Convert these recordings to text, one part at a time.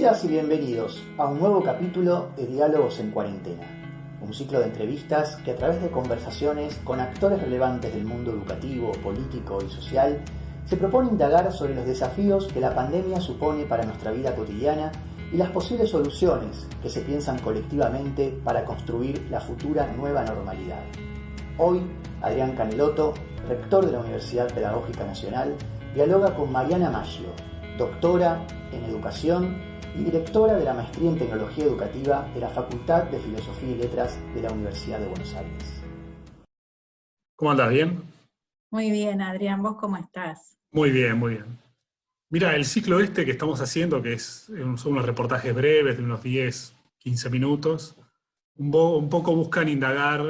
Bienvenidas y bienvenidos a un nuevo capítulo de Diálogos en Cuarentena, un ciclo de entrevistas que a través de conversaciones con actores relevantes del mundo educativo, político y social se propone indagar sobre los desafíos que la pandemia supone para nuestra vida cotidiana y las posibles soluciones que se piensan colectivamente para construir la futura nueva normalidad. Hoy, Adrián Canelotto, rector de la Universidad Pedagógica Nacional, dialoga con Mariana Maggio, doctora en Educación y directora de la Maestría en Tecnología Educativa de la Facultad de Filosofía y Letras de la Universidad de Buenos Aires. ¿Cómo andás? ¿Bien? Muy bien, Adrián, ¿vos cómo estás? Muy bien, muy bien. Mira, el ciclo este que estamos haciendo, que son unos reportajes breves de unos 10, 15 minutos, un poco buscan indagar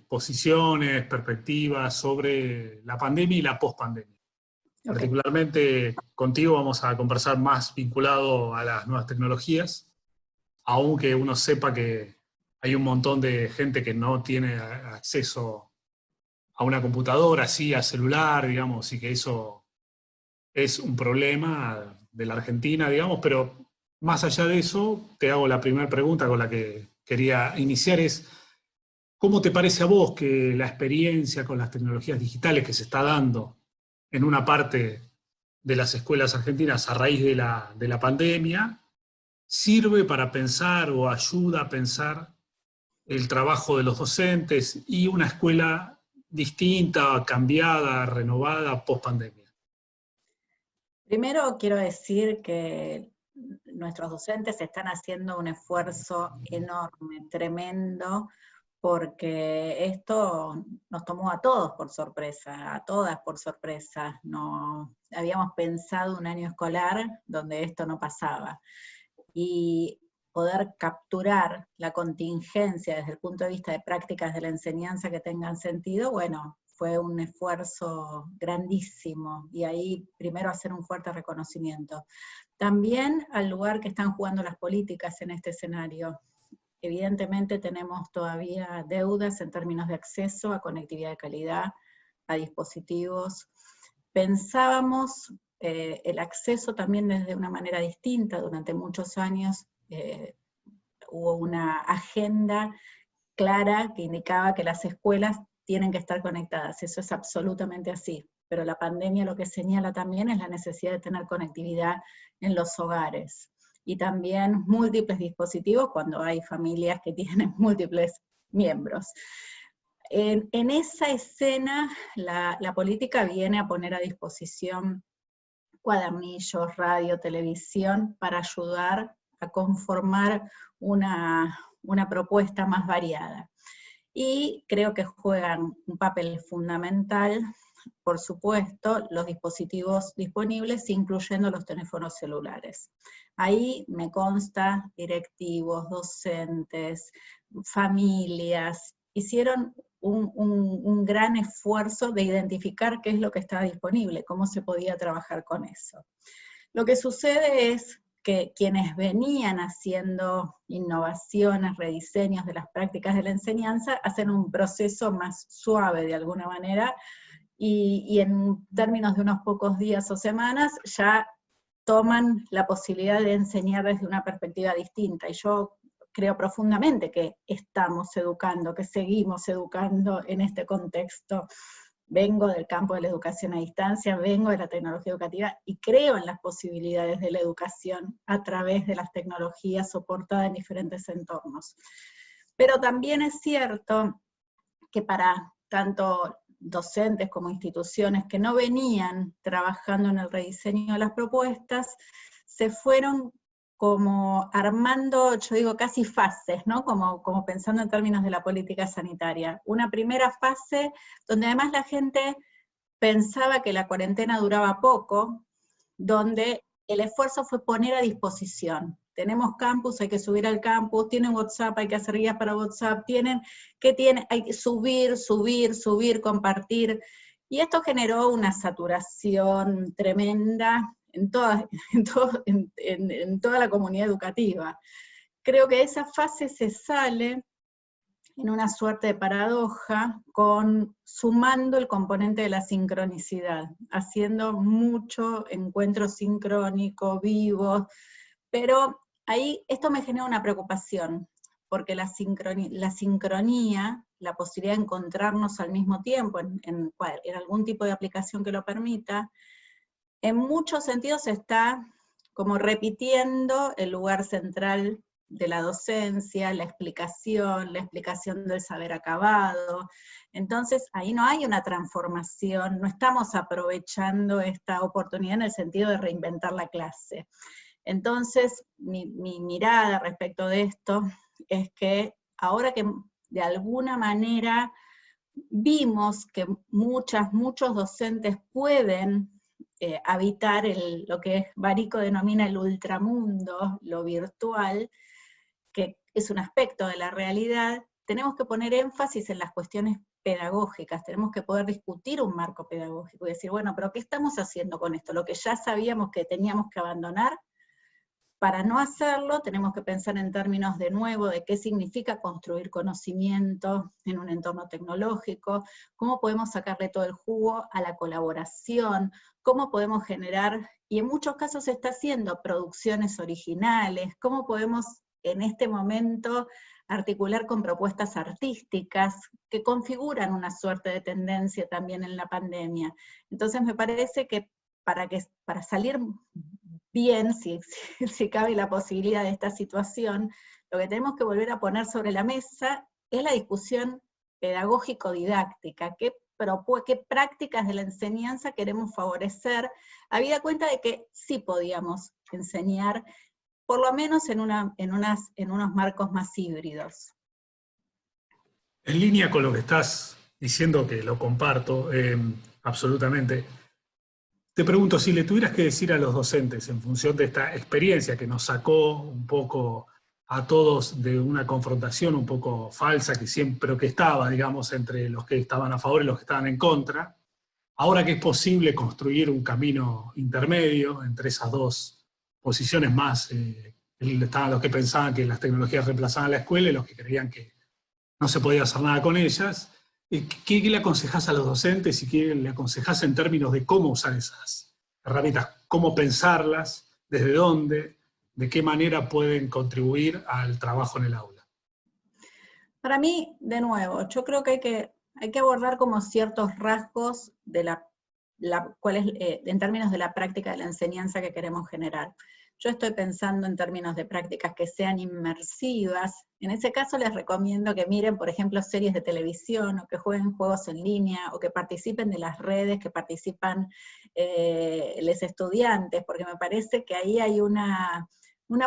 posiciones, perspectivas sobre la pandemia y la pospandemia. Okay. Particularmente contigo vamos a conversar más vinculado a las nuevas tecnologías, aunque uno sepa que hay un montón de gente que no tiene acceso a una computadora, sí, a celular, digamos, y que eso es un problema de la Argentina, digamos, pero más allá de eso, te hago la primera pregunta con la que quería iniciar es, ¿cómo te parece a vos que la experiencia con las tecnologías digitales que se está dando en una parte de las escuelas argentinas a raíz de la pandemia sirve para pensar o ayuda a pensar el trabajo de los docentes y una escuela distinta, cambiada, renovada, post-pandemia? Primero quiero decir que nuestros docentes están haciendo un esfuerzo enorme, tremendo, porque esto nos tomó a todos por sorpresa, a todas por sorpresa. No habíamos pensado un año escolar donde esto no pasaba. Y poder capturar la contingencia desde el punto de vista de prácticas de la enseñanza que tengan sentido, bueno, fue un esfuerzo grandísimo, y ahí primero hacer un fuerte reconocimiento. También al lugar que están jugando las políticas en este escenario. Evidentemente tenemos todavía deudas en términos de acceso a conectividad de calidad, a dispositivos. Pensábamos el acceso también desde una manera distinta. Durante muchos años hubo una agenda clara que indicaba que las escuelas tienen que estar conectadas. Eso es absolutamente así. Pero la pandemia lo que señala también es la necesidad de tener conectividad en los hogares. Y también múltiples dispositivos cuando hay familias que tienen múltiples miembros. En esa escena, la política viene a poner a disposición cuadernillos, radio, televisión, para ayudar a conformar una propuesta más variada. Y creo que juegan un papel fundamental, por supuesto, los dispositivos disponibles, incluyendo los teléfonos celulares. Ahí me consta, directivos, docentes, familias, hicieron un gran esfuerzo de identificar qué es lo que estaba disponible, cómo se podía trabajar con eso. Lo que sucede es que quienes venían haciendo innovaciones, rediseños de las prácticas de la enseñanza, hacen un proceso más suave de alguna manera, y en términos de unos pocos días o semanas ya toman la posibilidad de enseñar desde una perspectiva distinta. Y yo creo profundamente que estamos educando, que seguimos educando en este contexto. Vengo del campo de la educación a distancia, vengo de la tecnología educativa y creo en las posibilidades de la educación a través de las tecnologías soportadas en diferentes entornos. Pero también es cierto que para tanto docentes como instituciones que no venían trabajando en el rediseño de las propuestas, se fueron como armando, yo digo casi fases, ¿no? Como pensando en términos de la política sanitaria. Una primera fase donde además la gente pensaba que la cuarentena duraba poco, donde el esfuerzo fue poner a disposición. Tenemos campus, hay que subir al campus, tienen WhatsApp, hay que hacer guías para WhatsApp, hay que subir, compartir. Y esto generó una saturación tremenda en toda la comunidad educativa. Creo que esa fase se sale en una suerte de paradoja, sumando el componente de la sincronicidad, haciendo mucho encuentro sincrónico, vivos, Pero ahí esto me genera una preocupación, porque la sincronía, la posibilidad de encontrarnos al mismo tiempo en algún tipo de aplicación que lo permita, en muchos sentidos está como repitiendo el lugar central de la docencia, la explicación del saber acabado. Entonces, ahí no hay una transformación, no estamos aprovechando esta oportunidad en el sentido de reinventar la clase. Entonces, mi mirada respecto de esto es que ahora que de alguna manera vimos que muchos docentes pueden habitar lo que Barico denomina el ultramundo, lo virtual, que es un aspecto de la realidad, tenemos que poner énfasis en las cuestiones pedagógicas, tenemos que poder discutir un marco pedagógico y decir, bueno, pero ¿qué estamos haciendo con esto? Lo que ya sabíamos que teníamos que abandonar. Para no hacerlo, tenemos que pensar en términos de nuevo de qué significa construir conocimiento en un entorno tecnológico, cómo podemos sacarle todo el jugo a la colaboración, cómo podemos generar, y en muchos casos se está haciendo, producciones originales, cómo podemos en este momento articular con propuestas artísticas que configuran una suerte de tendencia también en la pandemia. Entonces me parece que para salir bien, si cabe la posibilidad de esta situación, lo que tenemos que volver a poner sobre la mesa es la discusión pedagógico-didáctica, qué prácticas de la enseñanza queremos favorecer, habida cuenta de que sí podíamos enseñar, por lo menos en unos marcos más híbridos. En línea con lo que estás diciendo, que lo comparto absolutamente, te pregunto, si le tuvieras que decir a los docentes, en función de esta experiencia que nos sacó un poco a todos de una confrontación un poco falsa, pero que estaba, digamos, entre los que estaban a favor y los que estaban en contra, ahora que es posible construir un camino intermedio entre esas dos posiciones más, estaban los que pensaban que las tecnologías reemplazaban la escuela y los que creían que no se podía hacer nada con ellas, ¿qué le aconsejás a los docentes y qué le aconsejás en términos de cómo usar esas herramientas? ¿Cómo pensarlas? ¿Desde dónde? ¿De qué manera pueden contribuir al trabajo en el aula? Para mí, de nuevo, yo creo que hay que abordar como ciertos rasgos de en términos de la práctica de la enseñanza que queremos generar. Yo estoy pensando en términos de prácticas que sean inmersivas. En ese caso les recomiendo que miren, por ejemplo, series de televisión, o que jueguen juegos en línea, o que participen de las redes, que participan los estudiantes, porque me parece que ahí hay una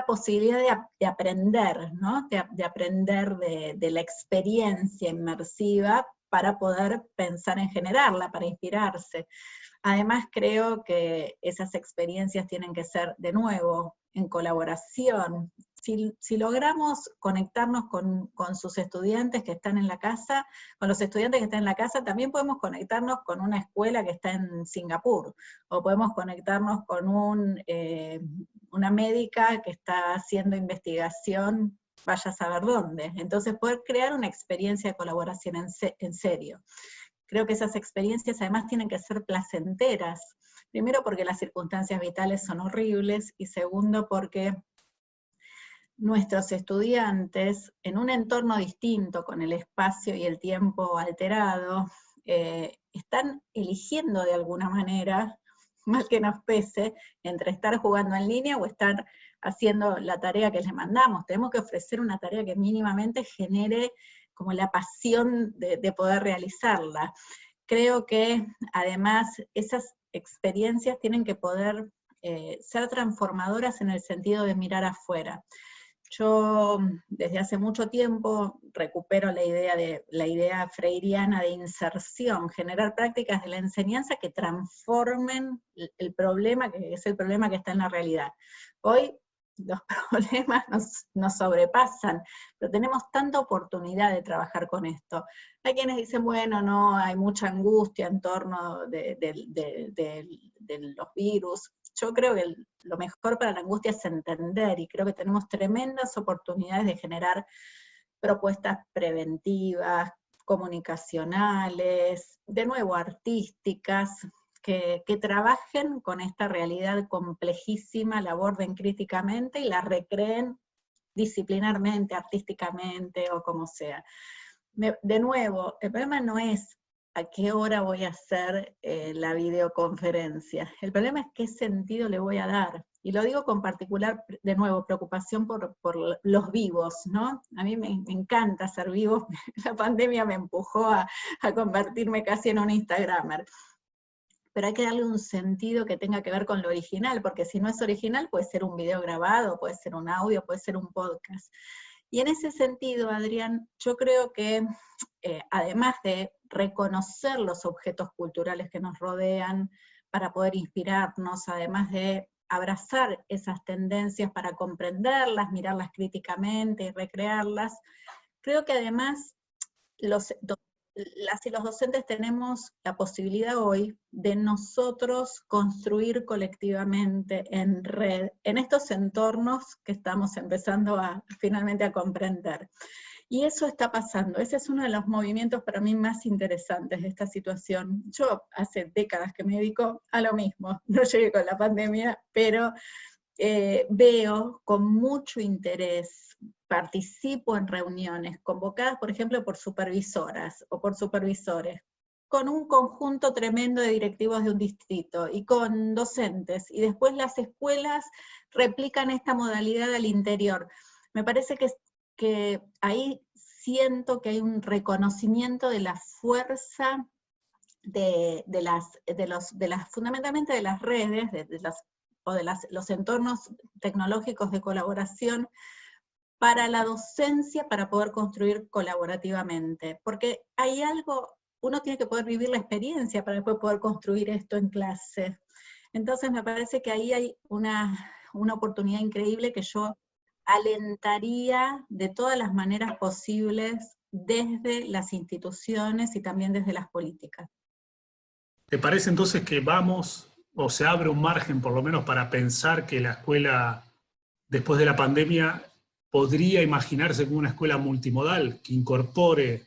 posibilidad de aprender, ¿no? De aprender de la experiencia inmersiva para poder pensar en generarla, para inspirarse. Además creo que esas experiencias tienen que ser, de nuevo, en colaboración. Si logramos conectarnos con sus estudiantes que están en la casa, con los estudiantes que están en la casa, también podemos conectarnos con una escuela que está en Singapur, o podemos conectarnos con una médica que está haciendo investigación, vaya a saber dónde. Entonces poder crear una experiencia de colaboración en serio. Creo que esas experiencias además tienen que ser placenteras, primero porque las circunstancias vitales son horribles, y segundo porque nuestros estudiantes, en un entorno distinto, con el espacio y el tiempo alterado, están eligiendo de alguna manera, mal que nos pese, entre estar jugando en línea o estar haciendo la tarea que les mandamos. Tenemos que ofrecer una tarea que mínimamente genere como la pasión de poder realizarla. Creo que además esas experiencias tienen que poder ser transformadoras en el sentido de mirar afuera. Yo desde hace mucho tiempo recupero la idea freiriana de inserción, generar prácticas de la enseñanza que transformen el problema, que es el problema que está en la realidad. Hoy los problemas nos sobrepasan, pero tenemos tanta oportunidad de trabajar con esto. Hay quienes dicen, bueno, no, hay mucha angustia en torno de los virus. Yo creo que lo mejor para la angustia es entender, y creo que tenemos tremendas oportunidades de generar propuestas preventivas, comunicacionales, de nuevo artísticas, que trabajen con esta realidad complejísima, la aborden críticamente y la recreen disciplinarmente, artísticamente o como sea. De nuevo, el problema no es a qué hora voy a hacer la videoconferencia, el problema es qué sentido le voy a dar. Y lo digo con particular, de nuevo, preocupación por los vivos, ¿no? A mí me encanta ser vivo, la pandemia me empujó a convertirme casi en un Instagramer. Pero hay que darle un sentido que tenga que ver con lo original, porque si no es original puede ser un video grabado, puede ser un audio, puede ser un podcast. Y en ese sentido, Adrián, yo creo que además de reconocer los objetos culturales que nos rodean para poder inspirarnos, además de abrazar esas tendencias para comprenderlas, mirarlas críticamente y recrearlas, creo que además las y los docentes tenemos la posibilidad hoy de nosotros construir colectivamente en red, en estos entornos que estamos empezando finalmente a comprender. Y eso está pasando, ese es uno de los movimientos para mí más interesantes de esta situación. Yo hace décadas que me dedico a lo mismo, no llegué con la pandemia, pero veo con mucho interés, participo en reuniones convocadas, por ejemplo, por supervisoras o por supervisores, con un conjunto tremendo de directivos de un distrito y con docentes, y después las escuelas replican esta modalidad al interior. Me parece que ahí siento que hay un reconocimiento de la fuerza fundamentalmente de las redes, los entornos tecnológicos de colaboración para la docencia, para poder construir colaborativamente. Porque hay algo, uno tiene que poder vivir la experiencia para después poder construir esto en clase. Entonces me parece que ahí hay una oportunidad increíble que yo alentaría de todas las maneras posibles desde las instituciones y también desde las políticas. ¿Te parece entonces que vamos, o se abre un margen por lo menos para pensar que la escuela, después de la pandemia, podría imaginarse como una escuela multimodal, que incorpore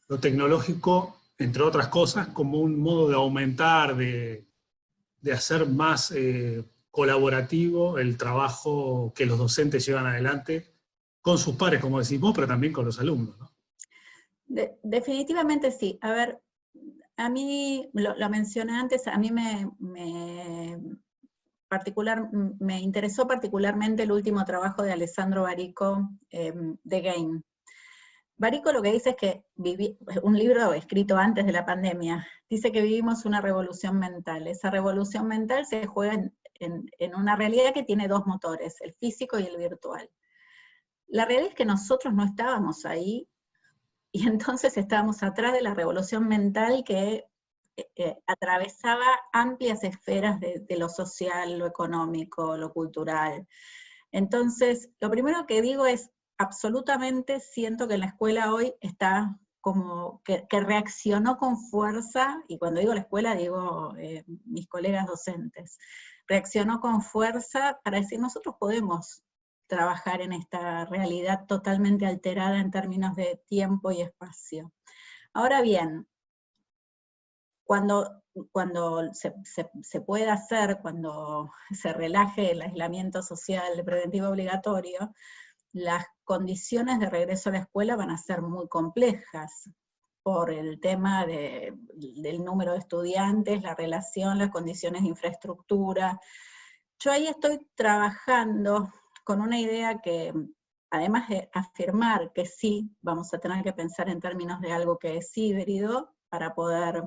lo tecnológico, entre otras cosas, como un modo de aumentar, de hacer más colaborativo el trabajo que los docentes llevan adelante con sus pares, como decimos, pero también con los alumnos, ¿no? Definitivamente sí. A ver, a mí, lo mencioné antes, a mí me interesó particularmente el último trabajo de Alessandro Barico, The Game. Barico lo que dice es que un libro escrito antes de la pandemia, dice que vivimos una revolución mental. Esa revolución mental se juega en una realidad que tiene dos motores, el físico y el virtual. La realidad es que nosotros no estábamos ahí, y entonces estábamos atrás de la revolución mental que atravesaba amplias esferas de lo social, lo económico, lo cultural. Entonces, lo primero que digo es, absolutamente siento que la escuela hoy está como que reaccionó con fuerza, y cuando digo la escuela digo mis colegas docentes, reaccionó con fuerza para decir nosotros podemos trabajar en esta realidad totalmente alterada en términos de tiempo y espacio. Ahora bien, cuando se pueda hacer, cuando se relaje el aislamiento social preventivo obligatorio, las condiciones de regreso a la escuela van a ser muy complejas por el tema del número de estudiantes, la relación, las condiciones de infraestructura. Yo ahí estoy trabajando con una idea que, además de afirmar que sí, vamos a tener que pensar en términos de algo que es híbrido para poder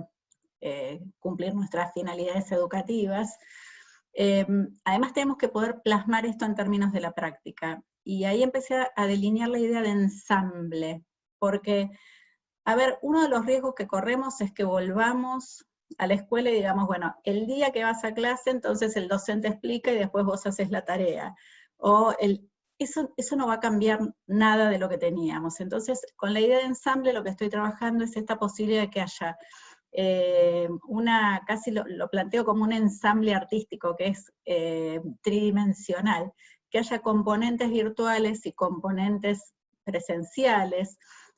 cumplir nuestras finalidades educativas, además tenemos que poder plasmar esto en términos de la práctica. Y ahí empecé a delinear la idea de ensamble, porque, a ver, uno de los riesgos que corremos es que volvamos a la escuela y digamos, bueno, el día que vas a clase, entonces el docente explica y después vos haces la tarea. O eso no va a cambiar nada de lo que teníamos. Entonces, con la idea de ensamble lo que estoy trabajando es esta posibilidad de que haya casi lo planteo como un ensamble artístico que es tridimensional, que haya componentes virtuales y componentes presenciales,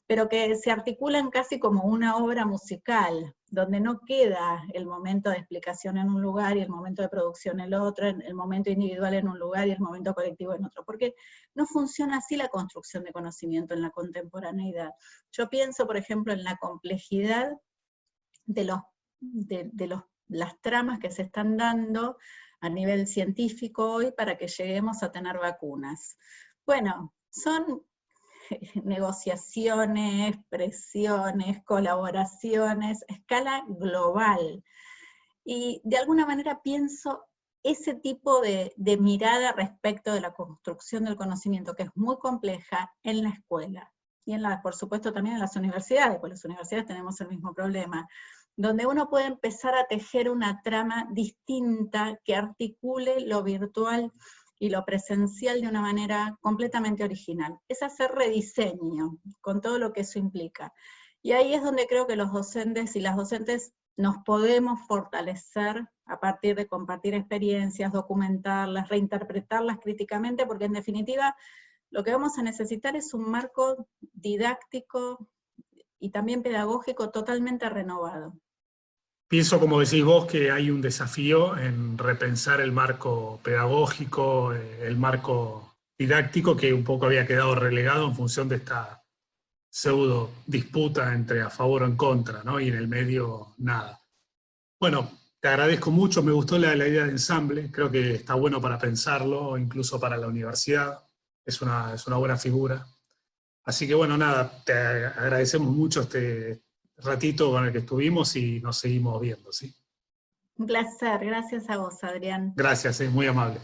pero que se articulan casi como una obra musical, donde no queda el momento de explicación en un lugar y el momento de producción en el otro, el momento individual en un lugar y el momento colectivo en otro, porque no funciona así la construcción de conocimiento en la contemporaneidad. Yo pienso, por ejemplo, en la complejidad de las tramas que se están dando a nivel científico hoy para que lleguemos a tener vacunas. Bueno, son negociaciones, presiones, colaboraciones, escala global. Y de alguna manera pienso ese tipo de mirada respecto de la construcción del conocimiento, que es muy compleja, en la escuela. Y por supuesto también en las universidades, porque las universidades tenemos el mismo problema, donde uno puede empezar a tejer una trama distinta que articule lo virtual y lo presencial de una manera completamente original. Es hacer rediseño, con todo lo que eso implica. Y ahí es donde creo que los docentes y las docentes nos podemos fortalecer a partir de compartir experiencias, documentarlas, reinterpretarlas críticamente, porque en definitiva lo que vamos a necesitar es un marco didáctico y también pedagógico totalmente renovado. Pienso, como decís vos, que hay un desafío en repensar el marco pedagógico, el marco didáctico, que un poco había quedado relegado en función de esta pseudo disputa entre a favor o en contra, ¿no? Y en el medio, nada. Bueno, te agradezco mucho, me gustó la idea de ensamble, creo que está bueno para pensarlo, incluso para la universidad, es una buena figura. Así que bueno, nada, te agradecemos mucho este ratito con el que estuvimos y nos seguimos viendo, ¿sí? Un placer, gracias a vos, Adrián. Gracias, es muy amable.